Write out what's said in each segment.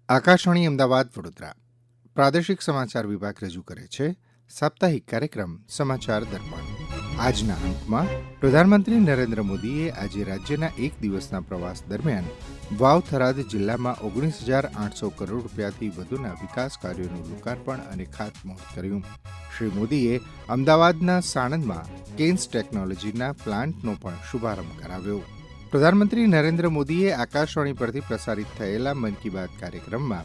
આકાશવાણી અમદાવાદ વડોદરા પ્રાદેશિક સમાચાર વિભાગ રજૂ કરે છે સાપ્તાહિક કાર્યક્રમ સમાચાર દર્પણ. આજના અંકમાં પ્રધાનમંત્રી નરેન્દ્ર મોદીએ આજે રાજ્યના એક દિવસના પ્રવાસ દરમિયાન વાવ થરાદ જિલ્લામાં 19,800 કરોડ રૂપિયાથી વધુના વિકાસ કાર્યોનું લોકાર્પણ અને ખાતમુહૂર્ત કર્યું. શ્રી મોદીએ અમદાવાદના સાણંદમાં કેન્સ ટેકનોલોજીના પ્લાન્ટનો પણ શુભારંભ કરાવ્યો. પ્રધાનમંત્રી નરેન્દ્ર મોદીએ આકાશવાણી પરથી પ્રસારિત થયેલા મન કી બાત કાર્યક્રમમાં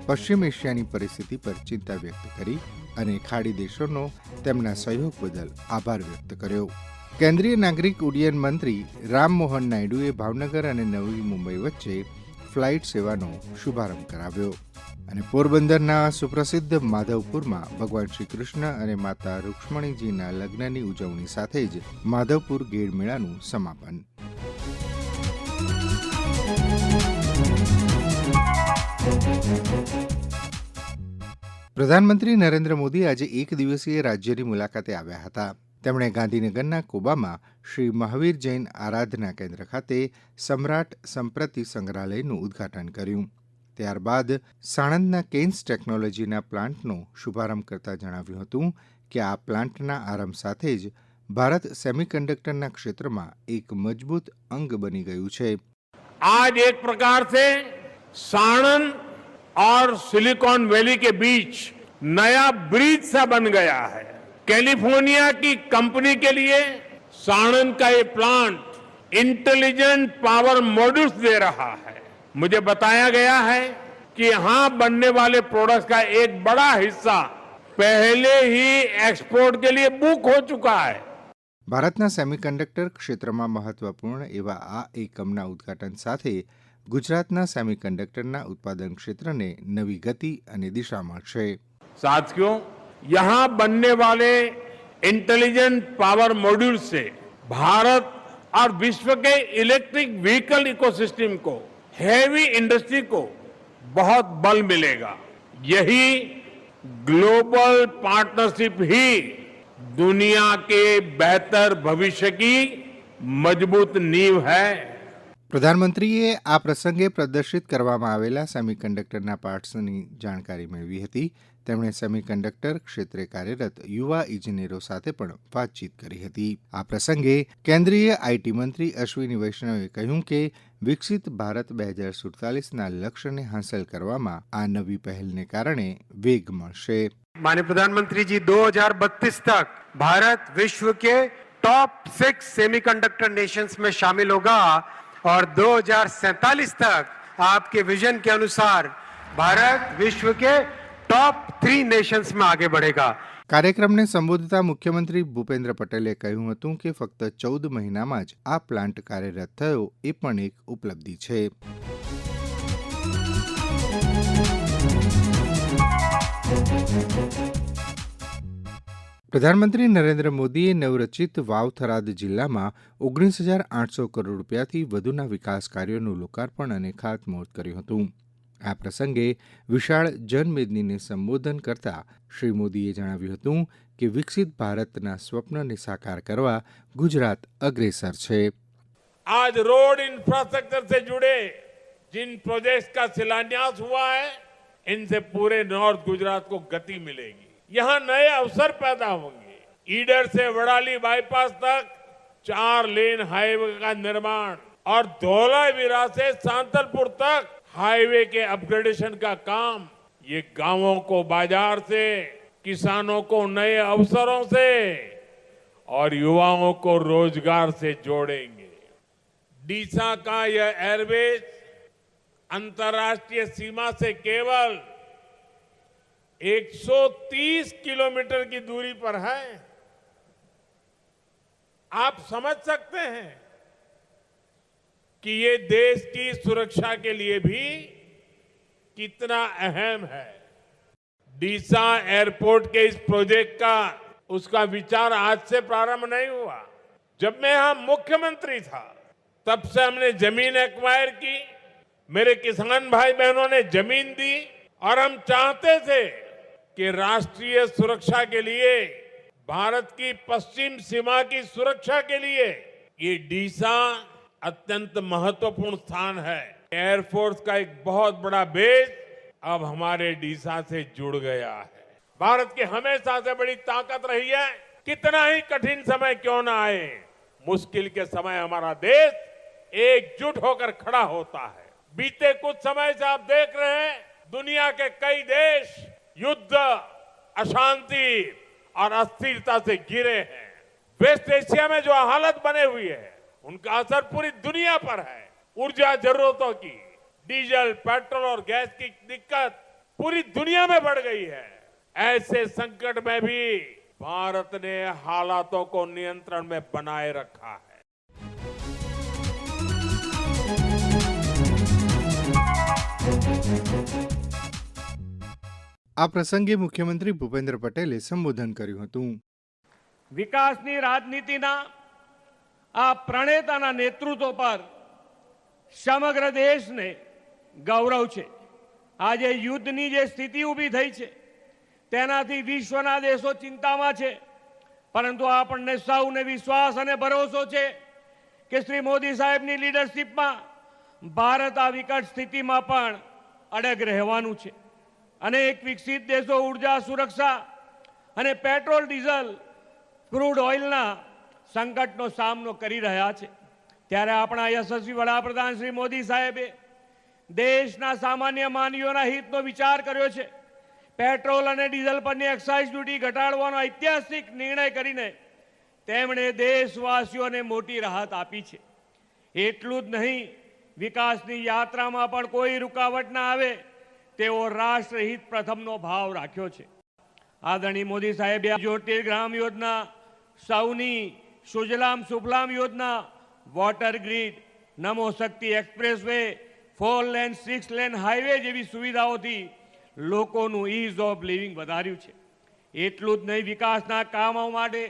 પશ્ચિમ એશિયાની પરિસ્થિતિ પર ચિંતા વ્યક્ત કરી અને ખાડી દેશોનો તેમના સહયોગ બદલ આભાર વ્યક્ત કર્યો. કેન્દ્રીય નાગરિક ઉડ્ડયન મંત્રી રામમોહન નાયડુએ ભાવનગર અને નવી મુંબઈ વચ્ચે ફ્લાઇટ સેવાનો શુભારંભ કરાવ્યો અને પોરબંદરના સુપ્રસિદ્ધ માધવપુરમાં ભગવાન શ્રી કૃષ્ણ અને માતા રૂક્ષ્મણીજીના લગ્નની ઉજવણી સાથે જ માધવપુર ગેળ મેળાનું સમાપન. પ્રધાનમંત્રી નરેન્દ્ર મોદી આજે એક દિવસીય રાજ્યની મુલાકાતે આવ્યા હતા. તેમણે ગાંધીનગરના કોબામાં શ્રી મહાવીર જૈન આરાધના કેન્દ્ર ખાતે સમ્રાટ સંપ્રતિ સંગ્રહાલયનું ઉદ્ઘાટન કર્યું. ત્યારબાદ સાણંદના કેન્સ ટેકનોલોજીના પ્લાન્ટનો શુભારંભ કરતા જણાવ્યું હતું કે આ પ્લાન્ટના આરંભ સાથે જ ભારત સેમિકન્ડક્ટરના ક્ષેત્રમાં એક મજબૂત અંગ બની ગયું છે. आज एक प्रकार से साणंद और सिलिकॉन वैली के बीच नया ब्रिज सा बन गया है. कैलिफोर्निया की कंपनी के लिए साणंद का ये प्लांट इंटेलिजेंट पावर मॉड्यूल्स दे रहा है. मुझे बताया गया है कि यहां बनने वाले प्रोडक्ट्स का एक बड़ा हिस्सा पहले ही एक्सपोर्ट के लिए बुक हो चुका है. ભારતના સેમિકન્ડક્ટર ક્ષેત્રમાં મહત્વપૂર્ણ એવા આ એકમના ઉદ્ઘાટન સાથે ગુજરાતના સેમિકન્ડક્ટરના ઉત્પાદન ક્ષેત્રને નવી ગતિ અને દિશા મળશે. साथियों, यहां बनने वाले इंटेलिजेंट पावर मॉड्यूल से भारत और विश्व के इलेक्ट्रिक व्हीकल इकोसिस्टम को, हैवी इंडस्ट्री को बहुत बल मिलेगा. यही ग्लोबल पार्टनरशिप ही दुनिया के बेहतर भविष्य की मजबूत नींव है. પ્રધાનમંત્રીએ આ પ્રસંગે પ્રદર્શિત કરવામાં આવેલા સેમિકન્ડક્ટરના પાર્ટ્સની જાણકારી મેળવી હતી. તેમણે સેમિકન્ડક્ટર ક્ષેત્રે કાર્યરત યુવા ઇજનેરો સાથે પણ વાતચીત કરી હતી. આ પ્રસંગે કેન્દ્રીય આઈટી મંત્રી અશ્વિની વૈષ્ણવે કહ્યું કે વિકસિત ભારત 2047ના લક્ષ્યને હાંસલ કરવામાં આ નવી પહેલને કારણે વેગ મળશે. माननीय प्रधानमंत्री जी 2032 तक भारत विश्व के टॉप 6 सेमीकंडक्टर नेशंस में शामिल होगा और 2047 तक आपके विजन के अनुसार भारत विश्व के टॉप 3 नेशंस में आगे बढ़ेगा. કાર્યક્રમને સંબોધતા મુખ્યમંત્રી ભૂપેન્દ્ર પટેલે કહ્યું હતું કે ફક્ત 14 મહિનામાં જ આ પ્લાન્ટ કાર્યરત થયો એ પણ એક ઉપલબ્ધિ છે. પ્રધાનમંત્રી નરેન્દ્ર મોદીએ નવરચિત વાવ થરાદ જિલ્લામાં 19,800 કરોડ રૂપિયાથી વધુના વિકાસ કાર્યોનું લોકાર્પણ અને ખાતમુહૂર્ત કર્યું હતું. આ પ્રસંગે વિશાળ જનમેદનીને સંબોધન કરતા શ્રી મોદીએ જણાવ્યું હતું કે વિકસિત ભારતના સ્વપ્નને સાકાર કરવા ગુજરાત અગ્રેસર છે. आज रोड इंफ्रास्ट्रक्चर से जुड़े जिन प्रोजेक्ट्स का शिलान्यास हुआ है, इनसे पूरे नॉर्थ गुजरात को गति मिलेगी. यहां नए अवसर पैदा होंगे. ईडर से वड़ाली बाईपास तक 4 लेन हाईवे का निर्माण और धौलावीरा से सांतलपुर तक हाईवे के अपग्रेडेशन का काम ये गांवों को बाजार से, किसानों को नए अवसरों से और युवाओं को रोजगार से जोड़ेंगे. डीसा का यह एयरबेस अंतर्राष्ट्रीय सीमा से केवल 130 किलोमीटर की दूरी पर है. आप समझ सकते हैं कि ये देश की सुरक्षा के लिए भी कितना अहम है. डीसा एयरपोर्ट के इस प्रोजेक्ट का उसका विचार आज से प्रारंभ नहीं हुआ. जब मैं यहां मुख्यमंत्री था तब से हमने जमीन एक्वायर की, मेरे किसान भाई बहनों ने जमीन दी और हम चाहते थे कि राष्ट्रीय सुरक्षा के लिए, भारत की पश्चिम सीमा की सुरक्षा के लिए ये डीसा अत्यंत महत्वपूर्ण स्थान है. एयरफोर्स का एक बहुत बड़ा बेस अब हमारे डीसा से जुड़ गया है। भारत की हमेशा से बड़ी ताकत रही है, कितना ही कठिन समय क्यों ना आए, मुश्किल के समय हमारा देश एकजुट होकर खड़ा होता है। बीते कुछ समय से आप देख रहे हैं, दुनिया के कई देश युद्ध, अशांति और अस्थिरता से घिरे हैं। वेस्ट एशिया में जो हालत बने हुई है, उनका असर पूरी दुनिया पर है। ऊर्जा जरूरतों की, डीजल, पेट्रोल और गैस की दिक्कत पूरी दुनिया में बढ़ गई है। ऐसे संकट में भी भारत ने हालातों को नियंत्रण में बनाए रखा है। આ પ્રસંગે મુખ્યમંત્રી ભૂપેન્દ્ર પટેલે સંબોધન કર્યું હતું. વિકાસની રાજનીતિના આ પ્રણેતાના નેતૃત્વ પર સમગ્ર દેશને ગૌરવ છે. આજે યુદ્ધની જે સ્થિતિ ઊભી થઈ છે તેનાથી વિશ્વના દેશો ચિંતામાં છે, પરંતુ આપણને સૌને વિશ્વાસ અને ભરોસો છે કે શ્રી મોદી સાહેબની લીડરશિપમાં ભારત આ વિકટ સ્થિતિમાં પણ અડગ રહેવાનું છે. અનેક વિકસિત દેશો ઉર્જા સુરક્ષા અને પેટ્રોલ ડીઝલ ક્રૂડ ઓઇલના સંકટનો સામનો કરી રહ્યા છે, ત્યારે આપણા યશસ્વી વડાપ્રધાન શ્રી મોદી સાહેબે દેશના સામાન્ય માનવીઓના હિતનો વિચાર કર્યો છે. પેટ્રોલ અને ડીઝલ પરની એક્સાઇઝ ડ્યુટી ઘટાડવાનો ઐતિહાસિક નિર્ણય કરીને તેમણે દેશવાસીઓને મોટી રાહત આપી છે. એટલું જ નહીં, વિકાસની યાત્રામાં પણ કોઈ રૂકાવટ ના આવે તેવો રાષ્ટ્રહિત પ્રથમનો ભાવ રાખ્યો છે. આદરણીય મોદી સાહેબે જ્યોતિર્ગ્રામ યોજના, સૌની સુજલામ સુફલામ યોજના, water grid, Namo Shakti expressway, 4 lane 6 lane highway જેવી સુવિધાઓથી લોકોનું ઇઝ ઓફ લિવિંગ વધાર્યું છે. એટલું જ નહીં, વિકાસના કામો માટે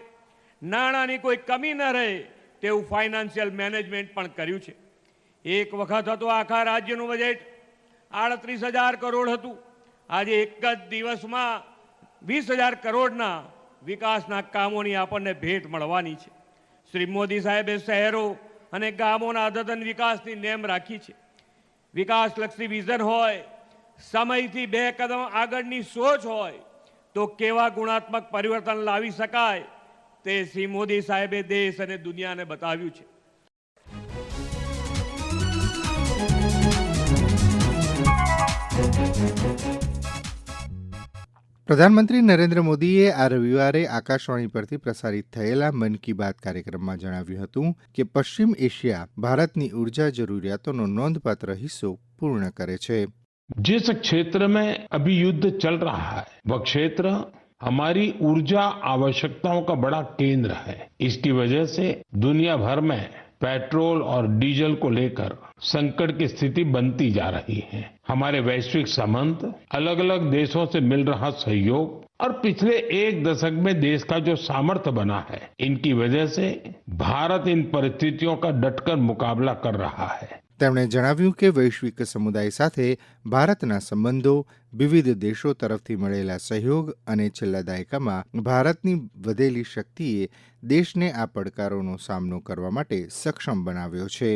નાણાંની કોઈ કમી ન રહે તેવું ફાઇનાન્શિયલ મેનેજમેન્ટ પણ કર્યું છે. એક વખત હતો આખા રાજ્યનું બજેટ 38,000 કરોડ હતું. આજે એક જ દિવસમાં 20,000 કરોડના વિકાસના કામોની આપણને ભેટ મળવાની છે. શ્રી મોદી સાહેબે શહેરો અને ગામોના અદ્યતન વિકાસની નેમ રાખી છે. વિકાસલક્ષી વિઝન હોય, સમયથી 2 કદમ આગળની સોચ હોય તો કેવા ગુણાત્મક પરિવર્તન લાવી શકાય તે શ્રી મોદી સાહેબે દેશ અને દુનિયાને બતાવ્યું છે. પ્રધાનમંત્રી નરેન્દ્ર મોદીએ આ રવિવારે આકાશવાણી પરથી પ્રસારિત થયેલા મન કી બાત કાર્યક્રમમાં જણાવ્યું હતું કે પશ્ચિમ એશિયા ભારતની ઉર્જા જરૂરિયાતોનો નોંધપાત્ર हिस्सो પૂર્ણ કરે છે. जिस क्षेत्र में अभी युद्ध चल रहा है वह क्षेत्र हमारी ऊर्जा आवश्यकताओं का बड़ा केंद्र है. इसकी वजह से दुनिया भर में पेट्रोल और डीजल को लेकर संकट की स्थिति बनती जा रही है. हमारे वैश्विक संबंध, अलग अलग देशों से मिल रहा सहयोग और पिछले 1 दशक में देश का जो सामर्थ्य बना है, इनकी वजह से भारत इन परिस्थितियों का डटकर मुकाबला कर रहा है. તેમણે જણાવ્યું કે વૈશ્વિક સમુદાય સાથે ભારતના સંબંધો, વિવિધ દેશો તરફથી મળેલા સહયોગ અને છેલ્લા દાયકામાં ભારતની વધેલી શક્તિએ દેશને આ પડકારોનો સામનો કરવા માટે સક્ષમ બનાવ્યો છે.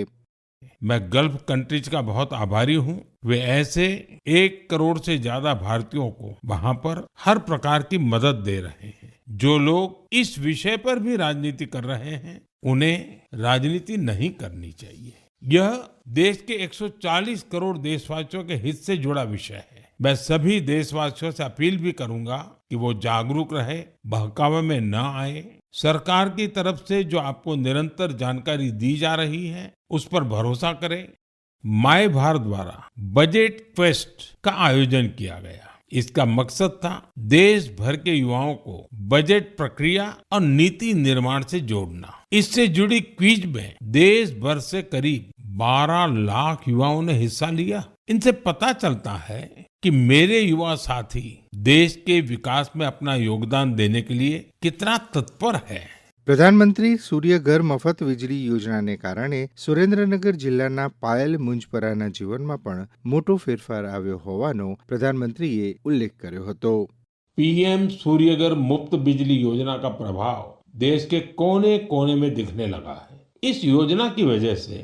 मैं गल्फ कंट्रीज का बहुत आभारी हूं. वे ऐसे 1 करोड़ से ज्यादा भारतीयों को वहां पर हर प्रकार की मदद दे रहे हैं. जो लोग इस विषय पर भी राजनीति कर रहे हैं, उन्हें राजनीति नहीं करनी चाहिए. यह देश के 140 करोड़ देशवासियों के हित से जुड़ा विषय है. मैं सभी देशवासियों से अपील भी करूंगा कि वो जागरूक रहे, बहकावे में न आए. सरकार की तरफ से जो आपको निरंतर जानकारी दी जा रही है, उस पर भरोसा करें. माय भारत द्वारा बजट क्वेस्ट का आयोजन किया गया. इसका मकसद था देश भर के युवाओं को बजट प्रक्रिया और नीति निर्माण से जोड़ना. इससे जुड़ी क्विज में देश भर से करीब 12 लाख युवाओं ने हिस्सा लिया. इनसे पता चलता है कि मेरे युवा साथी देश के विकास में अपना योगदान देने के लिए कितना तत्पर है. પ્રધાનમંત્રી સૂર્યઘર મફત વીજળી યોજનાને કારણે સુરેન્દ્રનગર જિલ્લાના પાયલ મુંજપરાના જીવનમાં પણ મોટો ફેરફાર આવ્યો હોવાનો પ્રધાનમંત્રીએ ઉલ્લેખ કર્યો હતો. पीएम सूर्यघर मुफ्त बिजली योजना का प्रभाव देश के कोने कोने में दिखने लगा है. इस योजना की वजह से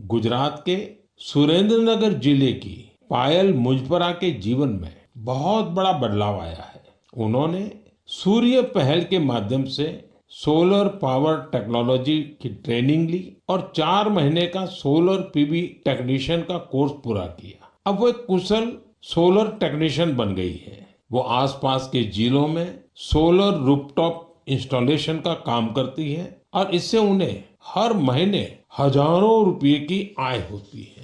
गुजरात के सुरेंद्रनगर जिले की पायल मुजपरा के जीवन में बहुत बड़ा बदलाव आया है। उन्होंने सूर्य पहल के माध्यम से सोलर पावर टेक्नोलॉजी की ट्रेनिंग ली और 4 महीने का सोलर पीवी टेक्नीशियन का कोर्स पूरा किया। अब वो एक कुशल सोलर टेक्नीशियन बन गई है। वो आसपास के जिलों में सोलर रूफटॉप इंस्टॉलेशन का काम करती है और इससे उन्हें हर महीने हजारों रुपए की आय होती है।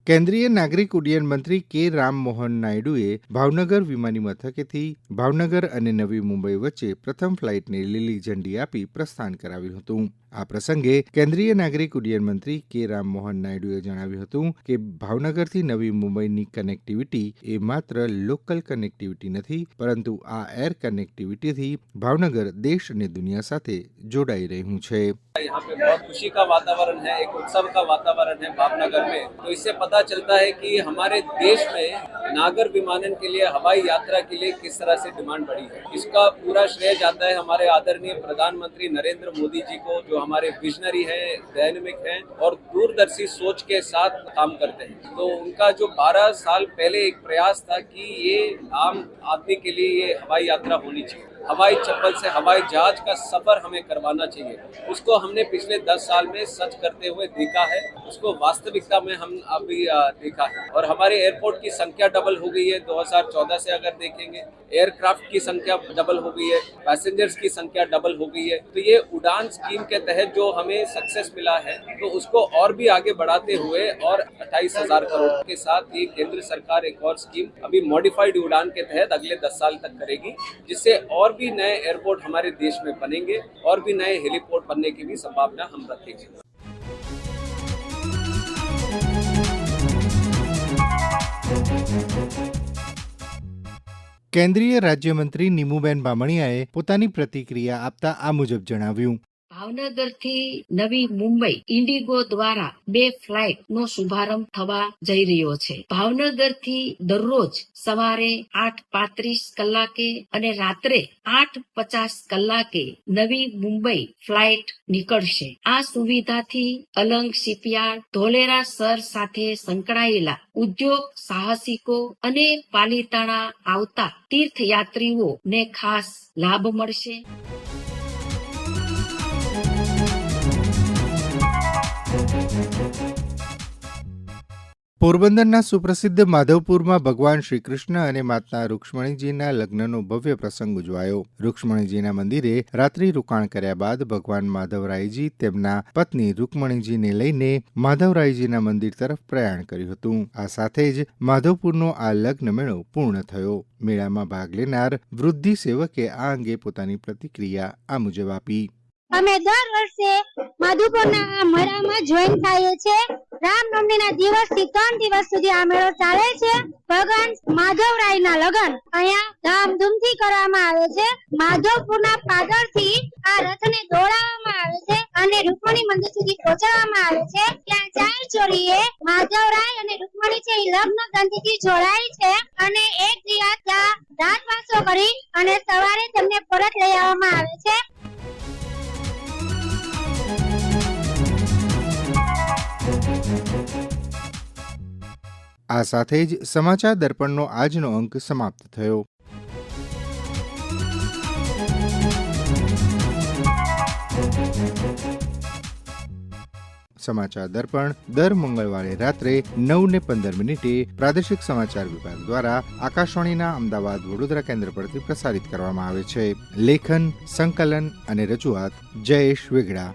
કેન્દ્રીય નાગરિક ઉડ્ડયન મંત્રી કે રામમોહન નાયડુએ ભાવનગર વિમાની મથકેથી ભાવનગર અને નવી મુંબઈ વચ્ચે પ્રથમ ફ્લાઇટને લીલી ઝંડી આપી પ્રસ્થાન કરાવ્યું હતું. આ પ્રસંગે કેન્દ્રીય નાગરિક ઉડ્ડયન મંત્રી કે રામમોહન નાયડુએ જણાવ્યું હતું કે ભાવનગરથી નવી મુંબઈની કનેક્ટિવિટી એ માત્ર લોકલ કનેક્ટિવિટી નથી, પરંતુ આ એર કનેક્ટિવિટીથી ભાવનગર દેશ અને દુનિયા સાથે જોડાઈ રહ્યું છે. यहाँ पे बहुत खुशी का वातावरण है, एक उत्सव का वातावरण है भावनगर में। तो इससे पता चलता है कि हमारे देश में नागर विमानन के लिए, हवाई यात्रा के लिए किस तरह से डिमांड बढ़ी है। इसका पूरा श्रेय जाता है हमारे आदरणीय प्रधानमंत्री नरेंद्र मोदी जी को, जो हमारे विजनरी हैं, डायनेमिक हैं और दूरदर्शी सोच के साथ काम करते हैं। तो उनका जो 12 साल पहले एक प्रयास था कि ये आम आदमी के लिए ये हवाई यात्रा होनी चाहिए, हवाई चप्पल से हवाई जहाज का सफर हमें करवाना चाहिए। उसको हमने पिछले 10 साल में सच करते हुए देखा है, उसको वास्तविकता में हम अभी देखा है। और हमारे एयरपोर्ट की संख्या डबल हो गई है 2014 से अगर देखेंगे, एयरक्राफ्ट की संख्या डबल हो गई है, पैसेंजर्स की संख्या डबल हो गई है। तो ये उड़ान स्कीम के तहत जो हमें सक्सेस मिला है, तो उसको और भी आगे बढ़ाते हुए और 28,000 करोड़ के साथ ये केंद्र सरकार एक और स्कीम अभी मॉडिफाइड उड़ान के तहत अगले 10 साल तक करेगी, जिससे और भी नए एयरपोर्ट हमारे देश में बनेंगे और भी नए हेलीपोर्ट बनने की भी संभावना हम रखेंगे। કેન્દ્રીય રાજ્યમંત્રી નીમુબેન બામણિયાએ પોતાની પ્રતિક્રિયા આપતા આ મુજબ જણાવ્યું. ભાવનગરથી નવી મુંબઈ ઇન્ડિગો દ્વારા 2 ફ્લાઇટ નો શુભારંભ થવા જઈ રહ્યો છે. ભાવનગરથી દરરોજ સવારે 8:35 કલાકે અને રાત્રે 8:50 કલાકે નવી મુંબઈ ફ્લાઇટ નીકળશે. આ સુવિધાથી અલંગ શિપયાર્ડ, ધોલેરા સર સાથે સંકળાયેલા ઉદ્યોગ સાહસિકો અને પાલીતાણા આવતા તીર્થયાત્રીઓને ખાસ લાભ મળશે. પોરબંદરના સુપ્રસિદ્ધ માધવપુરમાં ભગવાન શ્રી કૃષ્ણ અને માતા રૂક્ષ્મણીજીના લગ્નનો ભવ્ય પ્રસંગ ઉજવાયો. રૂક્ષ્મણીજીના મંદિરે રાત્રિ રોકાણ કર્યા બાદ ભગવાન માધવરાયજી તેમના પત્ની રૂક્ષ્મણીજીને લઈને માધવરાયજીના મંદિર તરફ પ્રયાણ કર્યું હતું. આ સાથે જ માધવપુરનો આ લગ્ન મેળો પૂર્ણ થયો. મેળામાં ભાગ લેનાર વૃદ્ધિ સેવકે આ અંગે પોતાની પ્રતિક્રિયા આ મુજબ આપી. અમે દર વર્ષે માધવપુરના આ મેળામાં જોઈન થઈએ છીએ. રામનવમીના દિવસથી 3 દિવસ સુધી આ મેળો ચાલે છે. ભગવાન માધવરાયના લગ્ન અહીંયા ધામધૂમથી કરવામાં આવે છે. માધવપુરના પાદરથી આ રથને દોડાવવામાં આવે છે અને રૂકમણી મંદિર સુધી પહોંચાડવામાં આવે છે. ત્યાં 4 જોડીએ માધવરાય અને રૂકમણી છે એ લગ્ન ગ્રંથિથી જોડાય છે અને એક દિવસ ત્યાં રાતવાસો કરી અને સવારે તેમને પરત લઈ આવવામાં આવે છે. આ સાથે જ સમાચાર દર્પણનો આજનો અંક સમાપ્ત થયો. સમાચાર દર્પણ દર મંગળવારે રાત્રે 9:15 પ્રાદેશિક સમાચાર વિભાગ દ્વારા આકાશવાણીના અમદાવાદ વડોદરા કેન્દ્ર પરથી પ્રસારિત કરવામાં આવે છે. લેખન, સંકલન અને રજૂઆત જયેશ વેગડા.